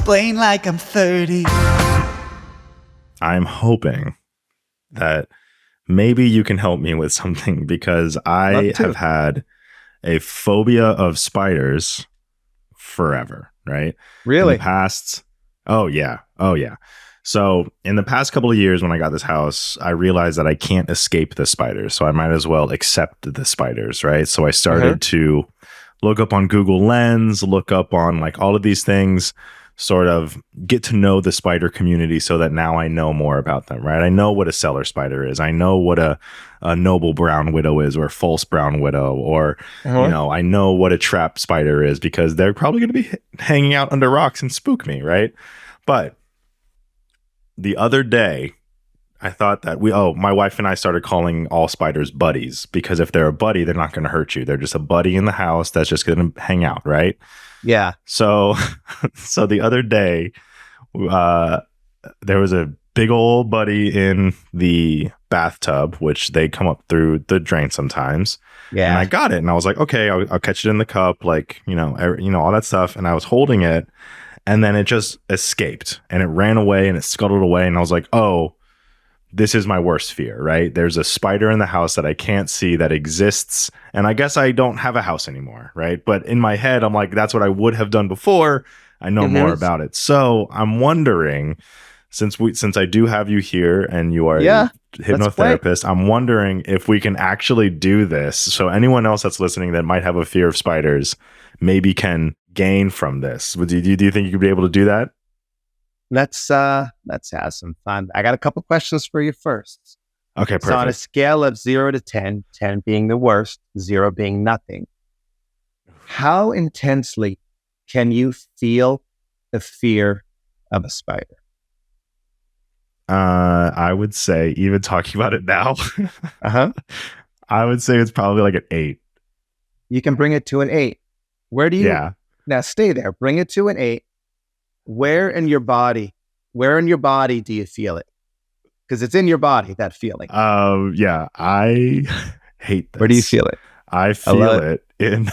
explain like I'm 30. I'm hoping that maybe you can help me with something, because I have had a phobia of spiders forever, right? Really? In the past, oh yeah. So in the past couple of years when I got this house, I realized that I can't escape the spiders. So I might as well accept the spiders, right? So I started to look up on Google Lens, look up on like all of these things, sort of get to know the spider community so that now I know more about them, right? I know what a cellar spider is. I know what a noble brown widow is, or false brown widow, or, you know, I know what a trap spider is, because they're probably going to be hanging out under rocks and spook me, right? But the other day, I thought that my wife and I started calling all spiders buddies, because if they're a buddy, they're not going to hurt you. They're just a buddy in the house that's just going to hang out, right? Yeah. So the other day, there was a big old buddy in the bathtub, which they come up through the drain sometimes. Yeah. And I got it, and I was like, okay, I'll catch it in the cup, like, all that stuff. And I was holding it, and then it just escaped, and it ran away, and it scuttled away. And I was like, oh, this is my worst fear, right? There's a spider in the house that I can't see that exists. And I guess I don't have a house anymore, right? But in my head, I'm like, that's what I would have done before. I know more about it. So I'm wondering, since I do have you here and you are a hypnotherapist, I'm wondering if we can actually do this. So anyone else that's listening that might have a fear of spiders maybe can gain from this. Do you think you could be able to do that? Let's have some fun. I got a couple questions for you first. Okay, perfect. So on a scale of 0 to 10, 10 being the worst, 0 being nothing, how intensely can you feel the fear of a spider? I would say, even talking about it now, I would say it's probably like an 8. You can bring it to an 8. Where do you? Yeah. Now stay there. Bring it to an 8. Where in your body do you feel it? Because it's in your body, that feeling. Yeah, I hate this. Where do you feel it? I feel it in...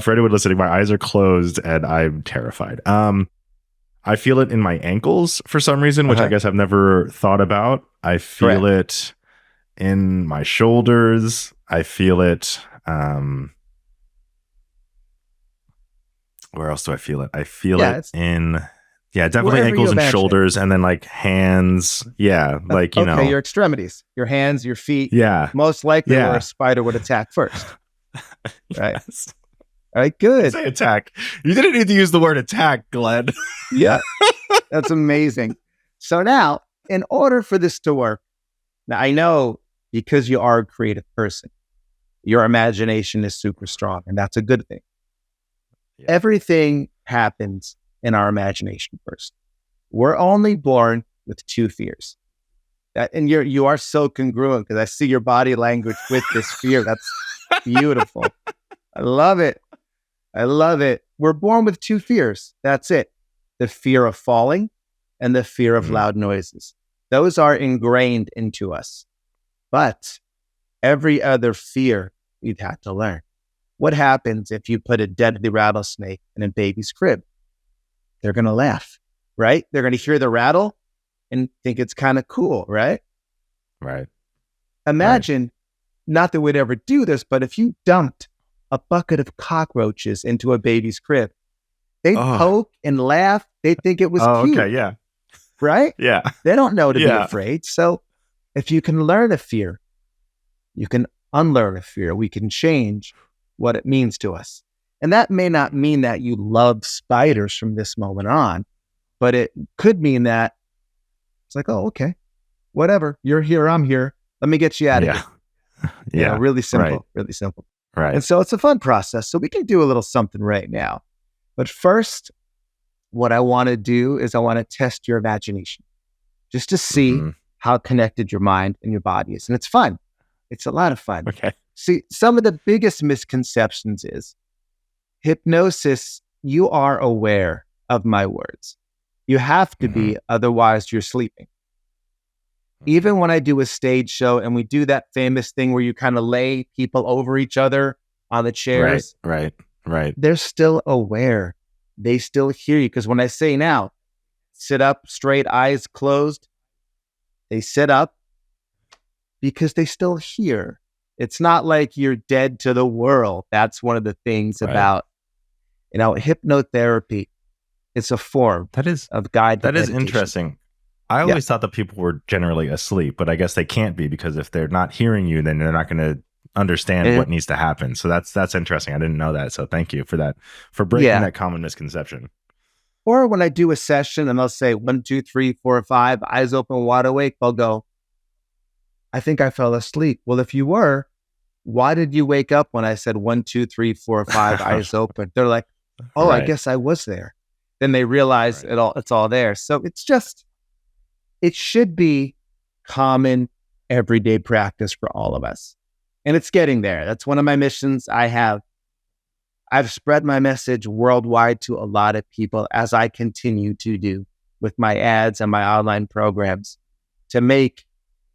for anyone listening, my eyes are closed and I'm terrified. I feel it in my ankles for some reason, which I guess I've never thought about. I feel it in my shoulders. I feel it... where else do I feel it? I feel it in, definitely ankles and shoulders, and then like hands. Yeah, like, your extremities, your hands, your feet. Yeah. Most likely where a spider would attack first. Right. Yes. All right, good. Say attack. You didn't need to use the word attack, Glenn. Yeah. That's amazing. So now, in order for this to work, now I know because you are a creative person, your imagination is super strong, and that's a good thing. Yeah. Everything happens in our imagination first. We're only born with 2 fears. And you are so congruent, because I see your body language with this fear. That's beautiful. I love it. We're born with 2 fears. That's it. The fear of falling and the fear of loud noises. Those are ingrained into us. But every other fear we've had to learn. What happens if you put a deadly rattlesnake in a baby's crib? They're going to laugh, right? They're going to hear the rattle and think it's kind of cool, right? Right. Imagine, not that we'd ever do this, but if you dumped a bucket of cockroaches into a baby's crib, they'd poke and laugh. They'd think it was cute. Okay, yeah. Right? Yeah. They don't know to be afraid. So if you can learn a fear, you can unlearn a fear. We can change what it means to us. And that may not mean that you love spiders from this moment on, but it could mean that it's like, oh, okay, whatever. You're here, I'm here. Let me get you out of here. Yeah. Really simple, really simple. Right. And so it's a fun process. So we can do a little something right now. But first, what I want to do is I want to test your imagination just to see how connected your mind and your body is. And it's fun. It's a lot of fun. Okay. See, some of the biggest misconceptions is hypnosis, you are aware of my words. You have to be, otherwise you're sleeping. Even when I do a stage show and we do that famous thing where you kind of lay people over each other on the chairs. Right. They're still aware they still hear you. Because when I say now, sit up straight, eyes closed, they sit up because they still hear. It's not like you're dead to the world. That's one of the things about, hypnotherapy. It's a form of guided that is meditation. interesting. I always thought that people were generally asleep, but I guess they can't be, because if they're not hearing you, then they're not going to understand what needs to happen. So that's interesting. I didn't know that. So thank you for that, for breaking that common misconception. Or when I do a session and they'll say 1, 2, 3, 4, 5, eyes open, wide awake, they'll go, I think I fell asleep. Well, if you were, why did you wake up when I said 1, 2, 3, 4, 5, eyes open? They're like, oh, I guess I was there. Then they realize it's all there. So it should be common everyday practice for all of us. And it's getting there. That's one of my missions. I've spread my message worldwide to a lot of people, as I continue to do with my ads and my online programs, to make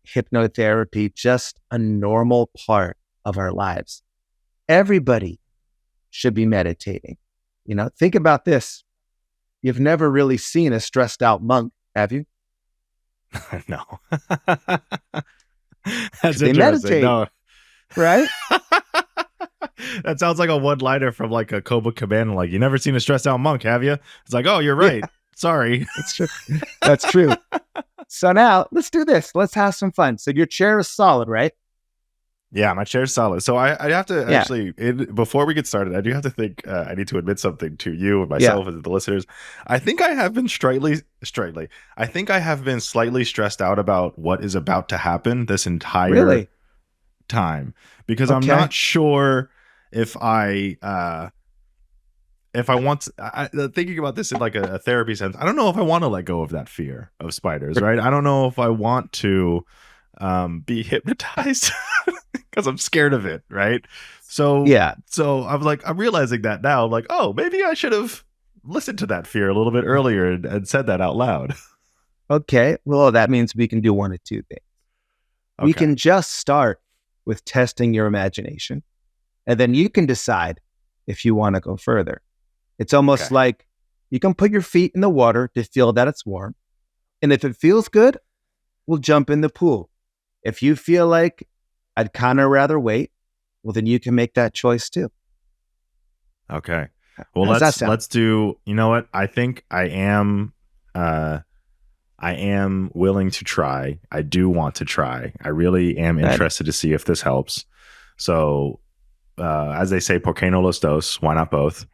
hypnotherapy just a normal part of our lives. Everybody should be meditating. Think about this. You've never really seen a stressed out monk, have you? No. That's they interesting. Meditate, no. Right? That sounds like a one-liner from like a Cobra Cabana. Like, you never seen a stressed out monk, have you? It's like, oh, you're right. Yeah. Sorry. That's true. That's true. So now let's do this. Let's have some fun. So your chair is solid, right? Yeah, my chair's solid. So I have to actually, before we get started, I do have to think, I need to admit something to you and myself and the listeners. I think I have been I think I have been slightly stressed out about what is about to happen this entire time, because I'm not sure if I want to, thinking about this in like a therapy sense, I don't know if I want to let go of that fear of spiders, right? I don't know if I want to be hypnotized because I'm scared of it, right? So I'm realizing that now, like, oh, maybe I should have listened to that fear a little bit earlier and said that out loud. Okay, well, that means we can do one of two things. We can just start with testing your imagination, and then you can decide if you want to go further. It's almost like you can put your feet in the water to feel that it's warm, and if it feels good, we'll jump in the pool. If you feel like I'd kind of rather wait, well, then you can make that choice too. Okay. Well, let's do, you know what? I think I am willing to try. I do want to try. I really am interested to see if this helps. So, as they say, por qué no los dos? Why not both?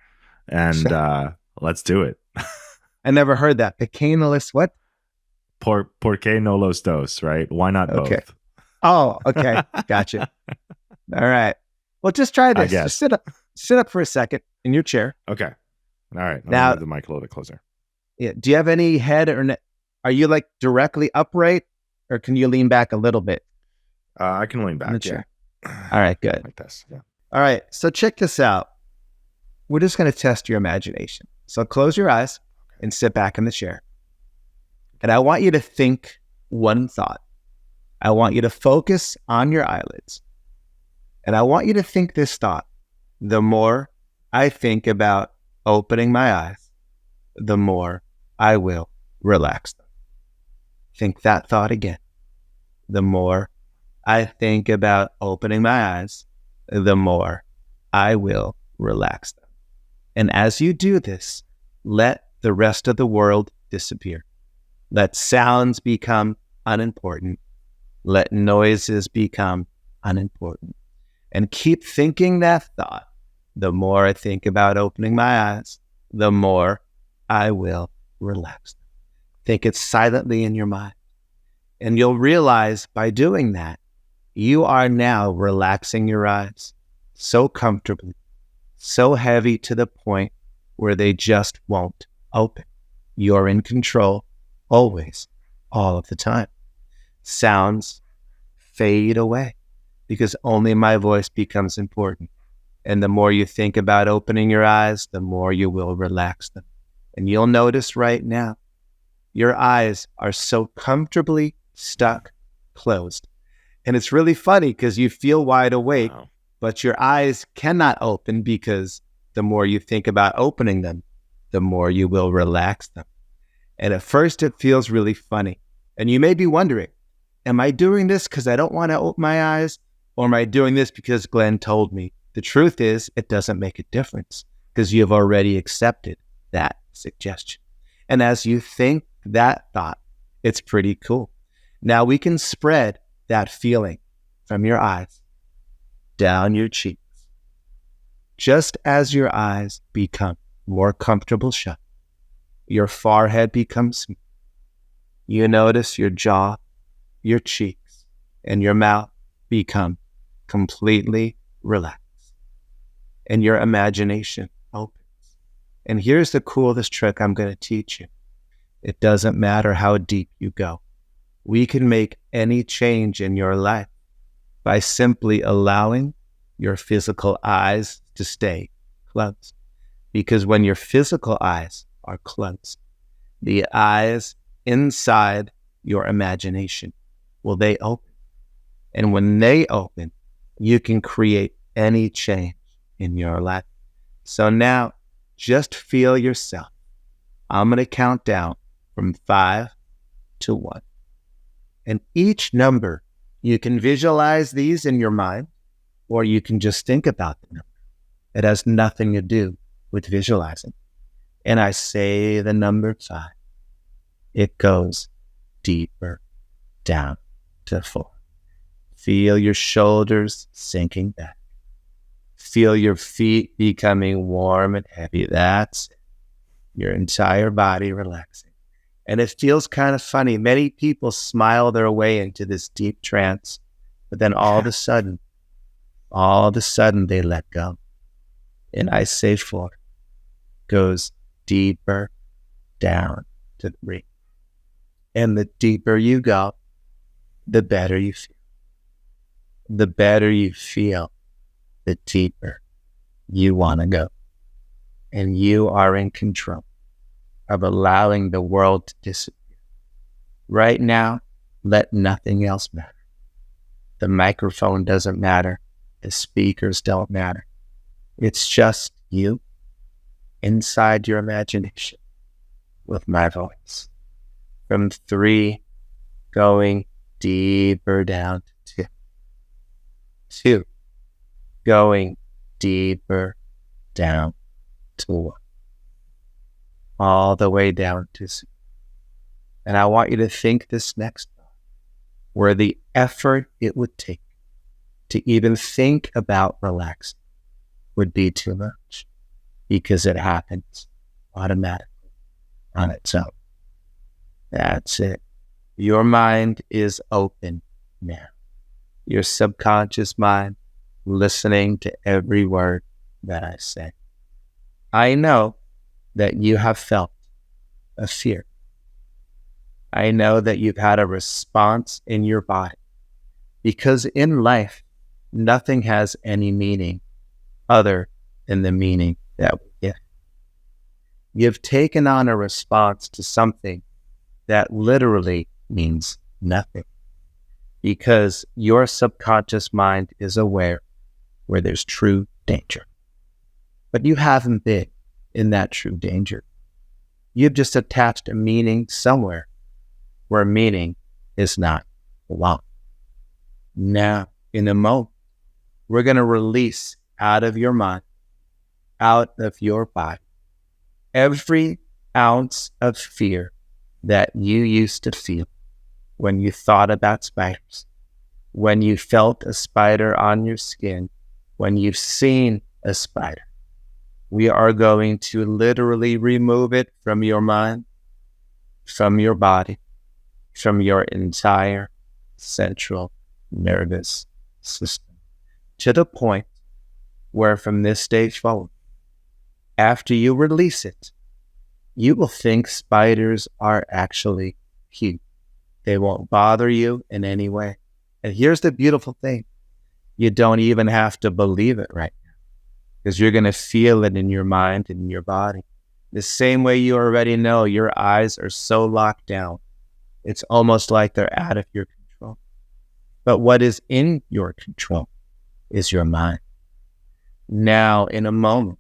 And let's do it. I never heard that. Pequeños what? Por qué no los dos, right? Why not both? Oh, okay. Gotcha. All right. Well, just try this. Just sit up for a second in your chair. Okay. All right. Now, move the mic a little bit closer. Yeah. Do you have any head or neck? Are you like directly upright, or can you lean back a little bit? I can lean back. Yeah. All right. Good. Like this. Yeah. All right. So check this out. We're just going to test your imagination. So close your eyes and sit back in the chair. And I want you to think one thought. I want you to focus on your eyelids. And I want you to think this thought. The more I think about opening my eyes, the more I will relax them. Think that thought again. The more I think about opening my eyes, the more I will relax them. And as you do this, let the rest of the world disappear. Let sounds become unimportant. Let noises become unimportant. And keep thinking that thought. The more I think about opening my eyes, the more I will relax them. Think it silently in your mind. And you'll realize by doing that, you are now relaxing your eyes so comfortably, so heavy to the point where they just won't open. You're in control always, all of the time. Sounds fade away because only my voice becomes important. And the more you think about opening your eyes, the more you will relax them. And you'll notice right now, your eyes are so comfortably stuck closed. And it's really funny because you feel wide awake, but your eyes cannot open because the more you think about opening them, the more you will relax them. And at first it feels really funny. And you may be wondering, am I doing this because I don't want to open my eyes? Or am I doing this because Glenn told me? The truth is, it doesn't make a difference because you have already accepted that suggestion. And as you think that thought, it's pretty cool. Now we can spread that feeling from your eyes down your cheeks. Just as your eyes become more comfortable shut, your forehead becomes smooth. You notice your jaw, your cheeks, and your mouth become completely relaxed. And your imagination opens. And here's the coolest trick I'm going to teach you. It doesn't matter how deep you go. We can make any change in your life by simply allowing your physical eyes to stay closed. Because when your physical eyes are closed, the eyes inside your imagination, well, they open. And when they open, you can create any change in your life. So now, just feel yourself. I'm going to count down from 5 to 1. And each number, you can visualize these in your mind, or you can just think about the number. It has nothing to do with visualizing. And I say the number 5. It goes deeper down to 4. Feel your shoulders sinking back. Feel your feet becoming warm and heavy. That's it. Your entire body relaxing. And it feels kind of funny. Many people smile their way into this deep trance, but then all of a sudden, they let go. And I say 4 goes deeper down to 3. And the deeper you go, the better you feel. The better you feel, the deeper you want to go. And you are in control of allowing the world to disappear. Right now, let nothing else matter. The microphone doesn't matter. The speakers don't matter. It's just you inside your imagination with my voice. From 3, going deeper down to 2. 2, going deeper down to 1. All the way down to 0. And I want you to think this next thought, where the effort it would take to even think about relaxing would be too much, because it happens automatically on its own. That's it. Your mind is open now. Your subconscious mind listening to every word that I say. I know that you have felt a fear. I know that you've had a response in your body, because in life, nothing has any meaning other than the meaning that we give. You've taken on a response to something that literally means nothing, because your subconscious mind is aware where there's true danger. But you haven't been in that true danger. You've just attached a meaning somewhere where meaning is not belong. Now, in a moment, we're going to release out of your mind, out of your body, every ounce of fear that you used to feel when you thought about spiders, when you felt a spider on your skin, when you've seen a spider. We are going to literally remove it from your mind, from your body, from your entire central nervous system, to the point where from this day forward, after you release it, you will think spiders are actually cute. They won't bother you in any way. And here's the beautiful thing. You don't even have to believe it right now, because you're going to feel it in your mind and in your body. The same way you already know your eyes are so locked down, it's almost like they're out of your control. But what is in your control is your mind. Now, in a moment,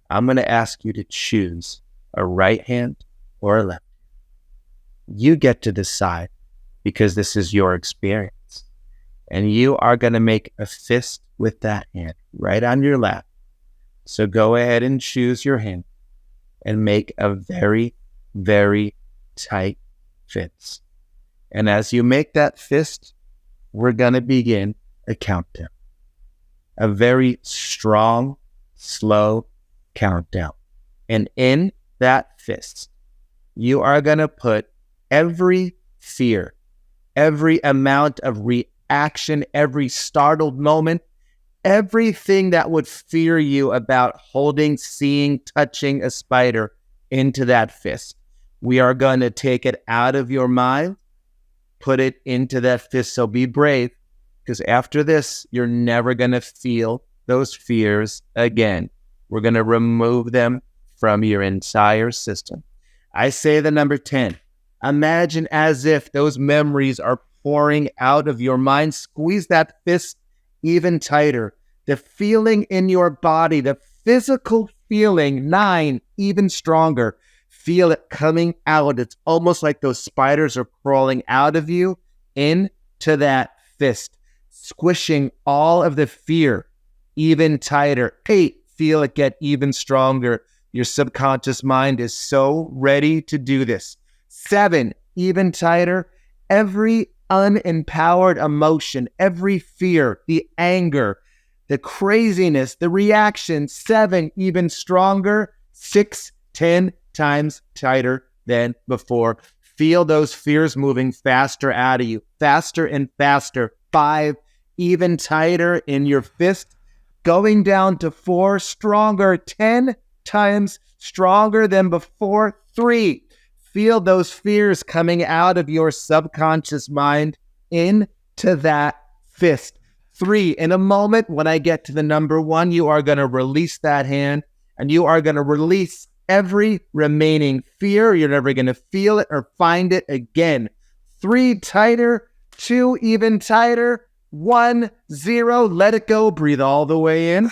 I'm going to ask you to choose a right hand or a left. You get to decide because this is your experience. And you are going to make a fist with that hand right on your lap. So go ahead and choose your hand and make a very, very tight fist. And as you make that fist, we're going to begin a countdown. A very strong, slow countdown. And in that fist, you are going to put every fear, every amount of reaction, every startled moment, everything that would fear you about holding, seeing, touching a spider into that fist. We are going to take it out of your mind, put it into that fist. So be brave, because after this, you're never going to feel those fears again. We're going to remove them from your entire system. I say the number 10. Imagine as if those memories are pouring out of your mind. Squeeze that fist even tighter. The feeling in your body, the physical feeling, 9, even stronger. Feel it coming out. It's almost like those spiders are crawling out of you into that fist, squishing all of the fear even tighter. 8, feel it get even stronger. Your subconscious mind is so ready to do this. 7, even tighter. Every unempowered emotion, every fear, the anger, the craziness, the reaction. 7, even stronger. 6, 10 times tighter than before. Feel those fears moving faster out of you, faster and faster. 5, even tighter in your fist, going down to 4, stronger, 10 times stronger than before. 3, feel those fears coming out of your subconscious mind into that fist. 3, in a moment, when I get to the number 1, you are going to release that hand and you are going to release every remaining fear. You're never going to feel it or find it again. 3, tighter. 2, even tighter. 1, 0, let it go. Breathe all the way in.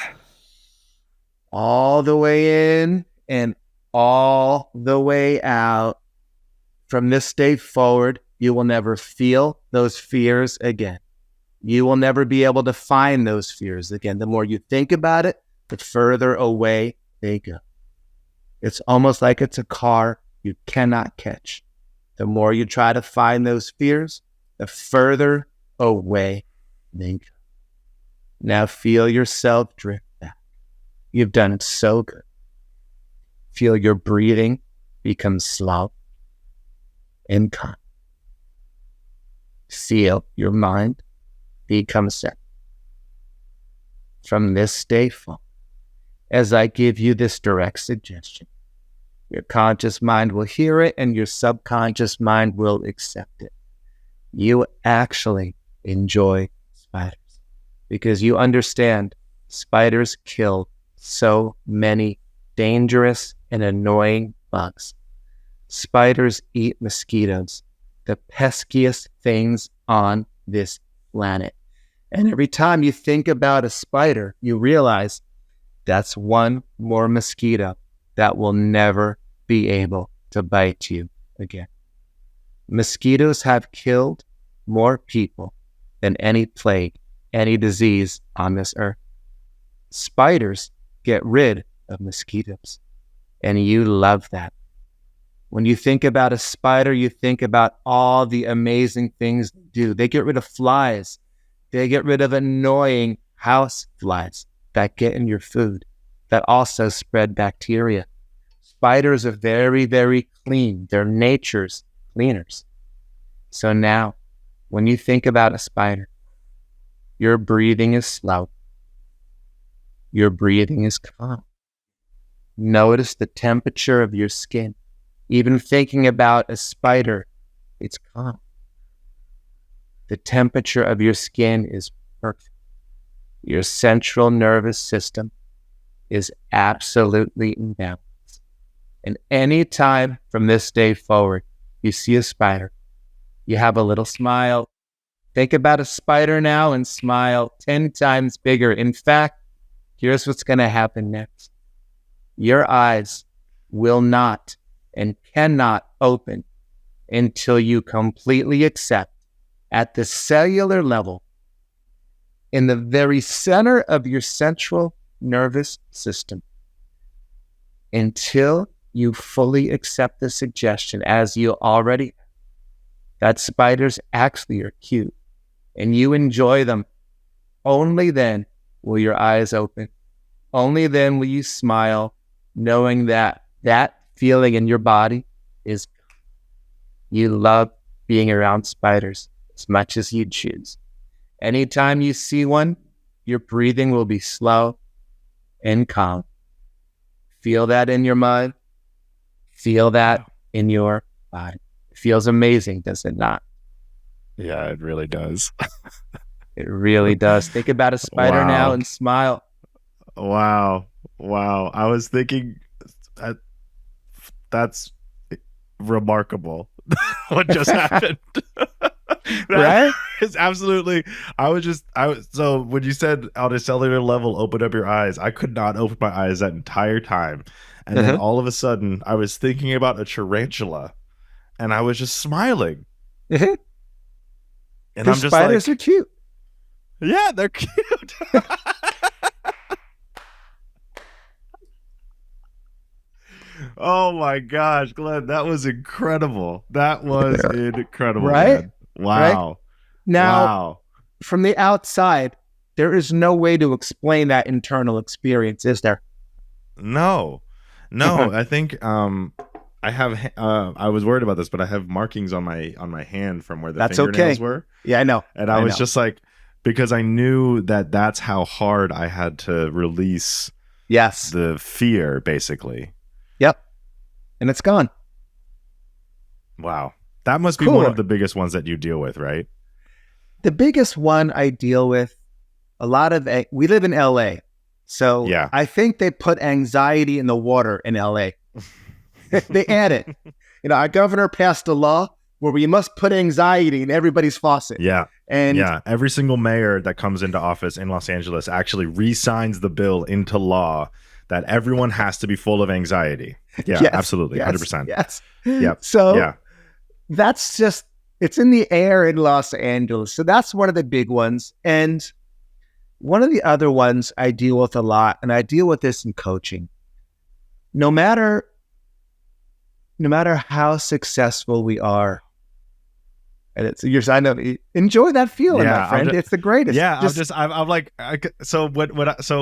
All the way in and all the way out. From this day forward, you will never feel those fears again. You will never be able to find those fears again. The more you think about it, the further away they go. It's almost like it's a car you cannot catch. The more you try to find those fears, the further away they go. Now feel yourself drift back. You've done it so good. Feel your breathing become slow and calm. Feel your mind become set. From this day forward, as I give you this direct suggestion, your conscious mind will hear it and your subconscious mind will accept it. You actually enjoy spiders because you understand spiders kill so many dangerous and annoying bugs. Spiders eat mosquitoes, the peskiest things on this planet. And every time you think about a spider, you realize that's one more mosquito that will never be able to bite you again. Mosquitoes have killed more people than any plague, any disease on this earth. Spiders get rid of mosquitoes, and you love that. When you think about a spider, you think about all the amazing things they do. They get rid of flies. They get rid of annoying house flies that get in your food, that also spread bacteria. Spiders are very, very clean. They're nature's cleaners. So now, when you think about a spider, your breathing is slow. Your breathing is calm. Notice the temperature of your skin. Even thinking about a spider, it's calm. The temperature of your skin is perfect. Your central nervous system is absolutely in balance. And any time from this day forward, you see a spider, you have a little smile. Think about a spider now and smile 10 times bigger. In fact, here's what's going to happen next. Your eyes will not and cannot open until you completely accept at the cellular level, in the very center of your central nervous system, until you fully accept the suggestion, as you already have, that spiders actually are cute and you enjoy them. Only then will your eyes open. Only then will you smile, knowing that that feeling in your body is you love being around spiders as much as you choose. Anytime you see one, your breathing will be slow and calm. Feel that in your mind. Feel that in your body. It feels amazing, does it not? Yeah, it really does. It really does. Think about a spider now and smile. Wow. I was thinking that's remarkable what just happened. Right? It's absolutely. So when you said on a cellular level, open up your eyes, I could not open my eyes that entire time. And then all of a sudden I was thinking about a tarantula and I was just smiling. And I'm just spiders like, are cute. Yeah, they're cute. Oh my gosh, Glenn, that was incredible. That was incredible, right? Man. Wow. Right? Now, from the outside, there is no way to explain that internal experience, is there? No. I think I have. I was worried about this, but I have markings on my hand from where the fingernails were. Yeah, I know. And I was just like, because I knew that that's how hard I had to release. Yes. The fear, basically. Yep. And it's gone. Wow. That must be one of the biggest ones that you deal with, right? The biggest one I deal with, we live in LA. So yeah. I think they put anxiety in the water in LA. They add it. Our governor passed a law where we must put anxiety in everybody's faucet. Yeah. And every single mayor that comes into office in Los Angeles actually re-signs the bill into law that everyone has to be full of anxiety. Yeah, yes, absolutely. 100%. Yes. Yep. So that's just, it's in the air in Los Angeles. So that's one of the big ones. And one of the other ones I deal with a lot, and I deal with this in coaching. No matter how successful we are, and it's your sign of enjoy that feeling, my friend. It's the greatest. Yeah, I'm like, so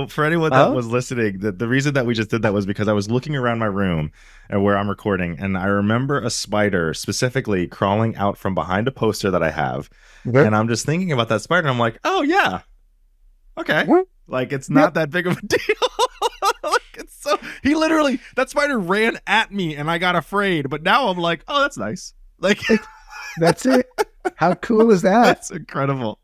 for anyone that was listening, the reason that we just did that was because I was looking around my room and where I'm recording, and I remember a spider specifically crawling out from behind a poster that I have, and I'm just thinking about that spider, and I'm like, oh yeah, okay, like it's not that big of a deal. That spider ran at me and I got afraid, but now I'm like, oh, that's nice. Like, that's it. How cool is that? That's incredible.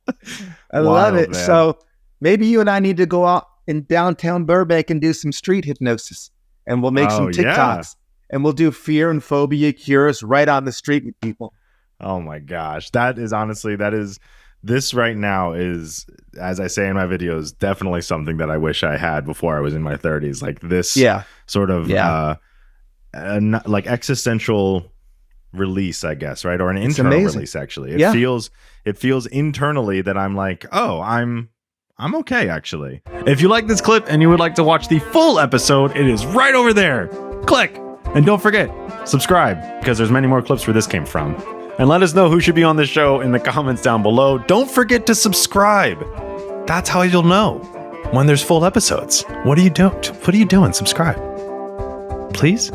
I love it. Man. So maybe you and I need to go out in downtown Burbank and do some street hypnosis, and we'll make some TikToks and we'll do fear and phobia cures right on the street with people. Oh my gosh. This right now is, as I say in my videos, definitely something that I wish I had before I was in my 30s. Like this sort of like existential release, I guess, right? Or an internal release, actually. It feels internally that I'm like, oh, I'm okay, actually. If you like this clip and you would like to watch the full episode, it is right over there. Click. And don't forget, subscribe, because there's many more clips where this came from. And let us know who should be on the show in the comments down below. Don't forget to subscribe. That's how you'll know when there's full episodes. What are you doing? Subscribe. Please?